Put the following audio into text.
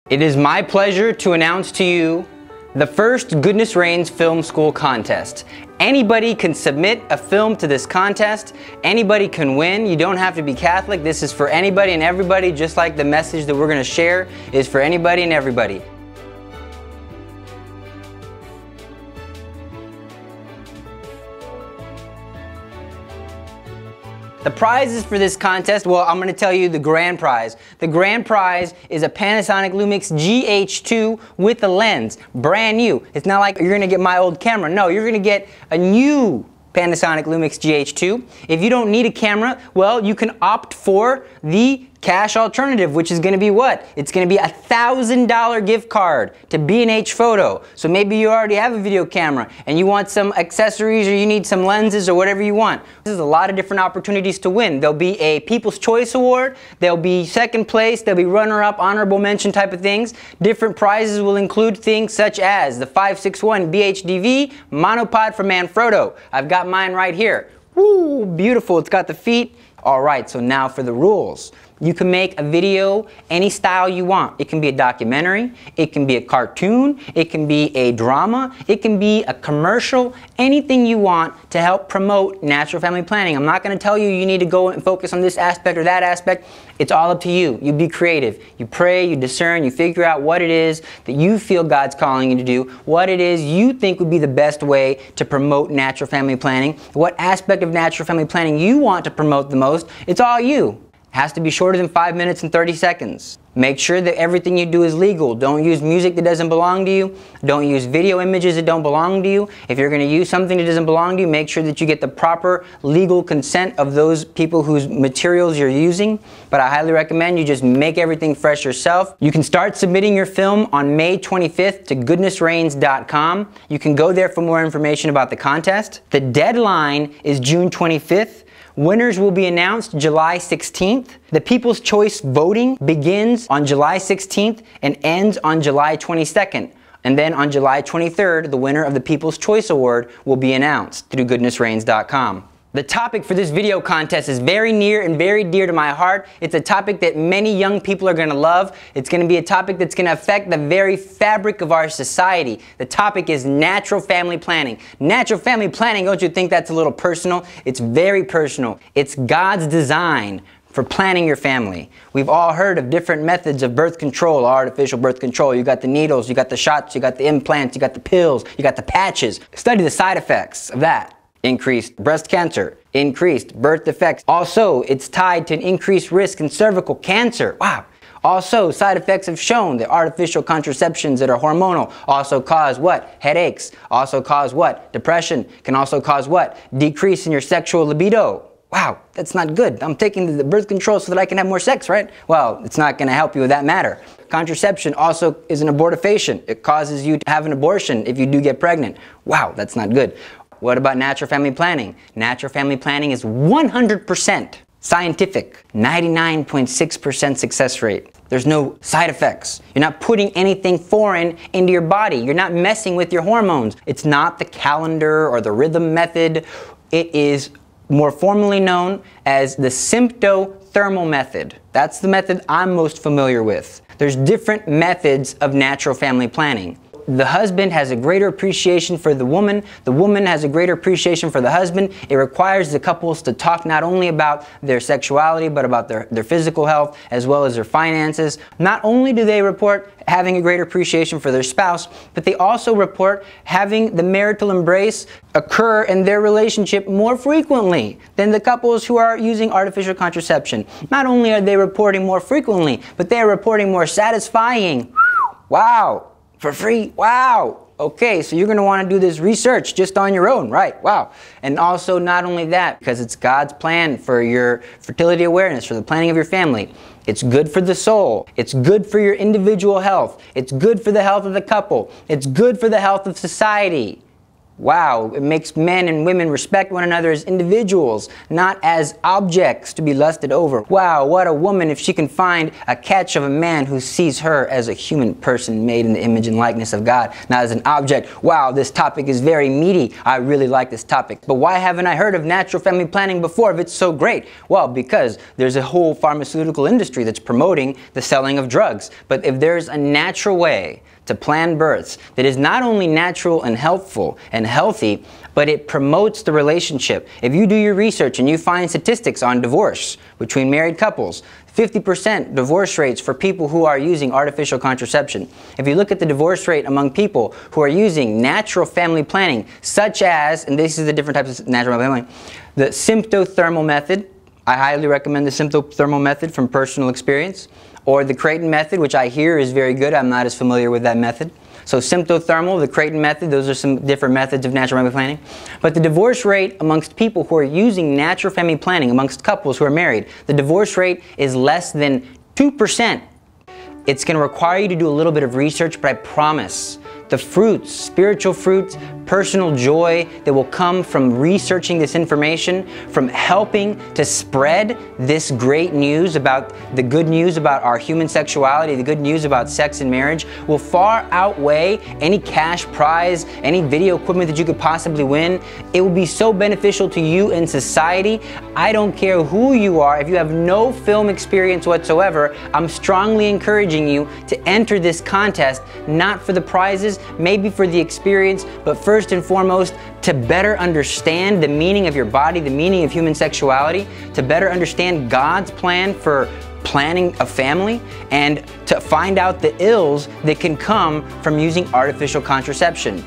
It is my pleasure to announce to you the first Goodness Reigns Film School contest. Anybody can submit a film to this contest. Anybody can win. You don't have to be Catholic. This is for anybody and everybody, just like the message that we're going to share is for anybody and everybody. The prizes for this contest, well, I'm going to tell you the grand prize. The grand prize is a Panasonic Lumix GH2 with a lens, brand new. It's not like you're going to get my old camera. No, you're going to get a new Panasonic Lumix GH2. If you don't need a camera, well, you can opt for the cash alternative, which is going to be what? It's going to be a $1,000 gift card to B&H Photo. So maybe you already have a video camera and you want some accessories or you need some lenses or whatever you want. This is a lot of different opportunities to win. There'll be a People's Choice Award, there'll be second place, there'll be runner-up, honorable mention type of things. Different prizes will include things such as the 561 BHDV monopod for Manfrotto. I've got mine right here. Woo, beautiful. It's got the feet. All right, so now for the rules. You can make a video any style you want. It can be a documentary, it can be a cartoon, it can be a drama, it can be a commercial, anything you want to help promote natural family planning. I'm not going to tell you you need to go and focus on this aspect or that aspect. It's all up to you. You be creative. You pray, you discern, you figure out what it is that you feel God's calling you to do, what it is you think would be the best way to promote natural family planning, what aspect of natural family planning you want to promote the most. It's all you. Has to be shorter than 5 minutes and 30 seconds. Make sure that everything you do is legal. Don't use music that doesn't belong to you. Don't use video images that don't belong to you. If you're going to use something that doesn't belong to you, make sure that you get the proper legal consent of those people whose materials you're using. But I highly recommend you just make everything fresh yourself. You can start submitting your film on May 25th to goodnessreigns.com. You can go there for more information about the contest. The deadline is June 25th. Winners will be announced July 16th. The People's Choice voting begins on July 16th and ends on July 22nd. And then on July 23rd, the winner of the People's Choice Award will be announced through goodnessreigns.com. The topic for this video contest is very near and very dear to my heart. It's a topic that many young people are going to love. It's going to be a topic that's going to affect the very fabric of our society. The topic is natural family planning. Natural family planning, don't you think that's a little personal? It's very personal. It's God's design for planning your family. We've all heard of different methods of birth control, artificial birth control. You got the needles, you got the shots, you got the implants, you got the pills, you got the patches. Study the side effects of that. Increased breast cancer, increased birth defects. Also, it's tied to an increased risk in cervical cancer. Wow. Also, side effects have shown that artificial contraceptions that are hormonal also cause what? Headaches. Also cause what? Depression. Can also cause what? Decrease in your sexual libido. Wow, that's not good. I'm taking the birth control so that I can have more sex, right? Well, it's not going to help you with that matter. Contraception also is an abortifacient. It causes you to have an abortion if you do get pregnant. Wow, that's not good. What about natural family planning? Natural family planning is 100% scientific, 99.6% success rate. There's no side effects. You're not putting anything foreign into your body. You're not messing with your hormones. It's not the calendar or the rhythm method. It is more formally known as the symptothermal method. That's the method I'm most familiar with. There's different methods of natural family planning. The husband has a greater appreciation for the woman has a greater appreciation for the husband. It requires the couples to talk not only about their sexuality, but about their physical health, as well as their finances. Not only do they report having a greater appreciation for their spouse, but they also report having the marital embrace occur in their relationship more frequently than the couples who are using artificial contraception. Not only are they reporting more frequently, but they are reporting more satisfying. Wow. For free? Wow. Okay, so you're going to want to do this research just on your own, right? Wow. And also not only that, because it's God's plan for your fertility awareness, for the planning of your family. It's good for the soul. It's good for your individual health. It's good for the health of the couple. It's good for the health of society. Wow, it makes men and women respect one another as individuals, not as objects to be lusted over. Wow, what a woman if she can find a catch of a man who sees her as a human person made in the image and likeness of God, not as an object. Wow, this topic is very meaty. I really like this topic. But why haven't I heard of natural family planning before if it's so great? Well, because there's a whole pharmaceutical industry that's promoting the selling of drugs. But if there's a natural way to plan births that is not only natural and helpful and healthy, but it promotes the relationship. If you do your research and you find statistics on divorce between married couples, 50% divorce rates for people who are using artificial contraception. If you look at the divorce rate among people who are using natural family planning, such as, and this is the different types of natural family planning, the symptothermal method. I highly recommend the symptothermal method from personal experience. Or the Creighton method, which I hear is very good. I'm not as familiar with that method. So symptothermal, the Creighton method, those are some different methods of natural family planning. But the divorce rate amongst people who are using natural family planning, amongst couples who are married, the divorce rate is less than 2%. It's going to require you to do a little bit of research, but I promise the fruits, spiritual fruits, personal joy that will come from researching this information, from helping to spread this great news about the good news about our human sexuality, the good news about sex and marriage, will far outweigh any cash prize, any video equipment that you could possibly win. It will be so beneficial to you in society. I don't care who you are. If you have no film experience whatsoever, I'm strongly encouraging you to enter this contest, not for the prizes, maybe for the experience, but first and foremost, to better understand the meaning of your body, the meaning of human sexuality, to better understand God's plan for planning a family, and to find out the ills that can come from using artificial contraception.